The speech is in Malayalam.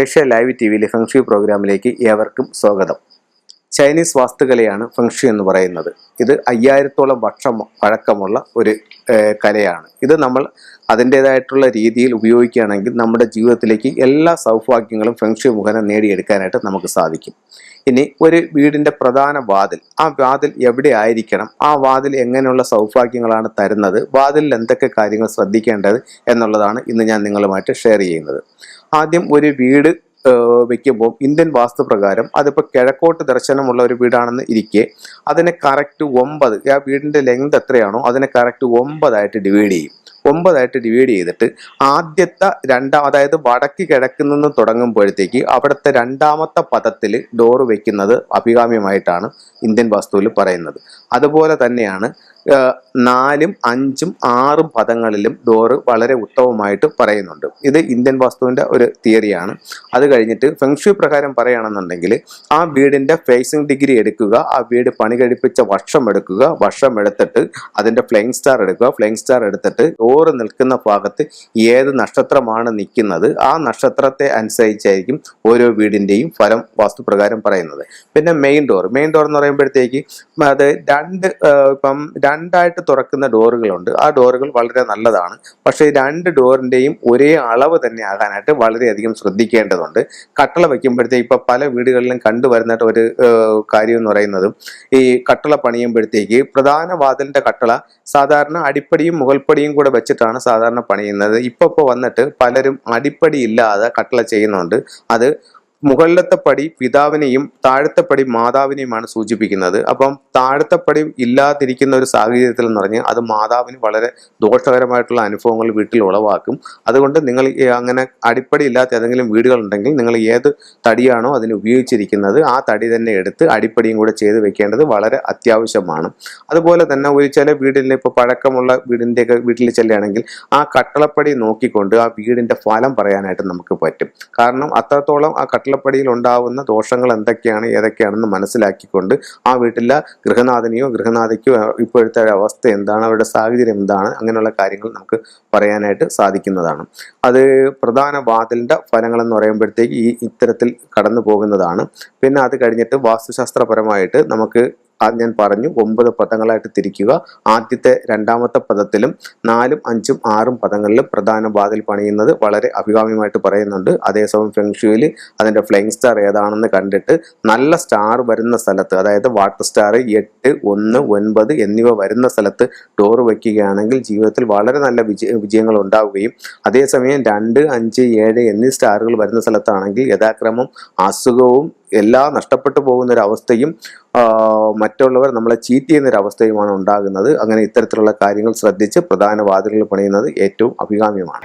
ഏഷ്യ ലൈവ് ടിവിയിലെ ഫെങ്ഷി പ്രോഗ്രാമിലേക്ക് ഏവർക്കും സ്വാഗതം. ചൈനീസ് വാസ്തുകലയാണ് ഫെങ്ഷി എന്ന് പറയുന്നത്. ഇത് 5000-ഓളം വർഷം പഴക്കമുള്ള ഒരു കലയാണ്. ഇത് നമ്മൾ അതിൻ്റേതായിട്ടുള്ള രീതിയിൽ ഉപയോഗിക്കുകയാണെങ്കിൽ നമ്മുടെ ജീവിതത്തിലേക്ക് എല്ലാ സൗഭാഗ്യങ്ങളും ഫെങ്ഷി മുഖേന നേടിയെടുക്കാനായിട്ട് നമുക്ക് സാധിക്കും. ഇനി ഒരു വീടിൻ്റെ പ്രധാന വാതിൽ, ആ വാതിൽ എവിടെ ആയിരിക്കണം, ആ വാതിൽ എങ്ങനെയുള്ള സൗഭാഗ്യങ്ങളാണ് തരുന്നത്, വാതിലിൽ എന്തൊക്കെ കാര്യങ്ങൾ ശ്രദ്ധിക്കേണ്ടത് എന്നുള്ളതാണ് ഇന്ന് ഞാൻ നിങ്ങളുമായിട്ട് ഷെയർ ചെയ്യുന്നത്. ആദ്യം ഒരു വീട് വെക്കുമ്പോൾ ഇന്ത്യൻ വാസ്തുപ്രകാരം അതിപ്പോൾ കിഴക്കോട്ട് ദർശനമുള്ള ഒരു വീടാണെന്ന് ഇരിക്കെ അതിനെ കറക്റ്റ് 9, ആ വീടിൻ്റെ ലെങ്ത് എത്രയാണോ അതിനെ കറക്റ്റ് 9 ഡിവൈഡ് ചെയ്യും. 9 ഡിവൈഡ് ചെയ്തിട്ട് ആദ്യത്തെ അതായത് വടക്ക് കിഴക്ക് നിന്ന് തുടങ്ങുമ്പോഴത്തേക്ക് അവിടുത്തെ രണ്ടാമത്തെ പദത്തിൽ ഡോറ് വെക്കുന്നത് അഭികാമ്യമായിട്ടാണ് ഇന്ത്യൻ വാസ്തുവിൽ പറയുന്നത്. അതുപോലെ തന്നെയാണ് 4, 5, 6 പദങ്ങളിലും ഡോറ് വളരെ ഉത്തമമായിട്ട് പറയുന്നുണ്ട്. ഇത് ഇന്ത്യൻ വാസ്തുവിൻ്റെ ഒരു തിയറിയാണ്. അത് കഴിഞ്ഞിട്ട് ഫെങ്ഷി പ്രകാരം പറയുകയാണെന്നുണ്ടെങ്കിൽ ആ വീടിൻ്റെ ഫേസിംഗ് ഡിഗ്രി എടുക്കുക, ആ വീട് പണി കഴിപ്പിച്ച വർഷം എടുക്കുക, വർഷം എടുത്തിട്ട് അതിൻ്റെ ഫ്ലൈങ് സ്റ്റാർ എടുക്കുക, ഫ്ലൈങ് സ്റ്റാർ എടുത്തിട്ട് ഡോറ് നിൽക്കുന്ന ഭാഗത്ത് ഏത് നക്ഷത്രമാണ് നിൽക്കുന്നത് ആ നക്ഷത്രത്തെ അനുസരിച്ചായിരിക്കും ഓരോ വീടിൻ്റെയും ഫലം വാസ്തുപ്രകാരം പറയുന്നത്. പിന്നെ മെയിൻ ഡോർ എന്ന് പറയുമ്പോഴത്തേക്ക് അത് ഇപ്പം 2 തുറക്കുന്ന ഡോറുകളുണ്ട്. ആ ഡോറുകൾ വളരെ നല്ലതാണ്. പക്ഷേ 2 ഡോറിൻ്റെയും ഒരേ അളവ് തന്നെ ആകാനായിട്ട് വളരെയധികം ശ്രദ്ധിക്കേണ്ടതുണ്ട്. കട്ടള വയ്ക്കുമ്പോഴത്തേക്ക് ഇപ്പം പല വീടുകളിലും കണ്ടുവരുന്ന ഒരു കാര്യം എന്ന് പറയുന്നത് ഈ കട്ടള പണിയുമ്പോഴത്തേക്ക് പ്രധാന വാതിലിൻ്റെ കട്ടള സാധാരണ അടിപ്പടിയും മുകൾപ്പടിയും കൂടെ വെച്ചിട്ടാണ് സാധാരണ പണിയുന്നത്. ഇപ്പോൾ വന്നിട്ട് പലരും അടിപ്പടി ഇല്ലാതെ കട്ടള ചെയ്യുന്നുണ്ട്. അത് മുകളിലത്തെ പടി പിതാവിനെയും താഴത്തെ പടി മാതാവിനെയുമാണ് സൂചിപ്പിക്കുന്നത്. അപ്പം താഴത്തെ പടി ഇല്ലാതിരിക്കുന്ന ഒരു സാഹചര്യത്തിൽ എന്ന് പറഞ്ഞാൽ അത് മാതാവിന് വളരെ ദോഷകരമായിട്ടുള്ള അനുഭവങ്ങൾ വീട്ടിൽ ഉളവാക്കും. അതുകൊണ്ട് നിങ്ങൾ അങ്ങനെ അടിപ്പടി ഇല്ലാത്ത ഏതെങ്കിലും വീടുകളുണ്ടെങ്കിൽ നിങ്ങൾ ഏത് തടിയാണോ അതിന് ഉപയോഗിച്ചിരിക്കുന്നത് ആ തടി തന്നെ എടുത്ത് അടിപ്പടിയും കൂടെ ചെയ്ത് വെക്കേണ്ടത് വളരെ അത്യാവശ്യമാണ്. അതുപോലെ തന്നെ ഒരു ചില വീടിൽ ഇപ്പോൾ പഴക്കമുള്ള വീടിൻ്റെയൊക്കെ വീട്ടിൽ ചെല്ലുകയാണെങ്കിൽ ആ കട്ടളപ്പടി നോക്കിക്കൊണ്ട് ആ വീടിൻ്റെ ഫലം പറയാനായിട്ട് നമുക്ക് പറ്റും. കാരണം അത്രത്തോളം ആ കട്ടളപ്പടിയിൽ ഉണ്ടാവുന്ന ദോഷങ്ങൾ എന്തൊക്കെയാണ് ഏതൊക്കെയാണെന്ന് മനസ്സിലാക്കിക്കൊണ്ട് ആ വീട്ടിലെ ഗൃഹനാഥനെയോ ഗൃഹനാഥയ്ക്കോ ഇപ്പോഴത്തെ അവസ്ഥ എന്താണ്, അവരുടെ സാഹചര്യം എന്താണ്, അങ്ങനെയുള്ള കാര്യങ്ങൾ നമുക്ക് പറയാനായിട്ട് സാധിക്കുന്നതാണ്. അത് പ്രധാന വാതിലിൻ്റെ ഫലങ്ങളെന്ന് പറയുമ്പോഴത്തേക്ക് ഇത്തരത്തിൽ കടന്നു പോകുന്നതാണ്. പിന്നെ അത് കഴിഞ്ഞിട്ട് വാസ്തുശാസ്ത്രപരമായിട്ട് നമുക്ക് ഞാൻ പറഞ്ഞു 9 പദങ്ങളായിട്ട് തിരിക്കുക. ആദ്യത്തെ രണ്ടാമത്തെ പദത്തിലും 4, 5, 6 പദങ്ങളിലും പ്രധാന വാതിൽ പണിയുന്നത് വളരെ അഭികാമ്യമായിട്ട് പറയുന്നുണ്ട്. അതേസമയം ഫെങ്ഷുവിൽ അതിൻ്റെ ഫ്ലൈങ് സ്റ്റാർ ഏതാണെന്ന് കണ്ടിട്ട് നല്ല സ്റ്റാർ വരുന്ന സ്ഥലത്ത്, അതായത് വാട്ടർ സ്റ്റാർ 8, 1, 9 എന്നിവ വരുന്ന സ്ഥലത്ത് ഡോറ് വയ്ക്കുകയാണെങ്കിൽ ജീവിതത്തിൽ വളരെ നല്ല വിജയങ്ങൾ ഉണ്ടാവുകയും അതേസമയം 2, 5, 7 എന്നീ സ്റ്റാറുകൾ വരുന്ന സ്ഥലത്താണെങ്കിൽ യഥാക്രമം അസുഖവും എല്ലാം നഷ്ടപ്പെട്ടു പോകുന്നൊരവസ്ഥയും മറ്റുള്ളവർ നമ്മളെ ചീറ്റ് ചെയ്യുന്നൊരവസ്ഥയുമാണ് ഉണ്ടാകുന്നത്. അങ്ങനെ ഇത്തരത്തിലുള്ള കാര്യങ്ങൾ ശ്രദ്ധിച്ച് പ്രധാന വാതിലുകൾ പണിയുന്നത് ഏറ്റവും അഭികാമ്യമാണ്.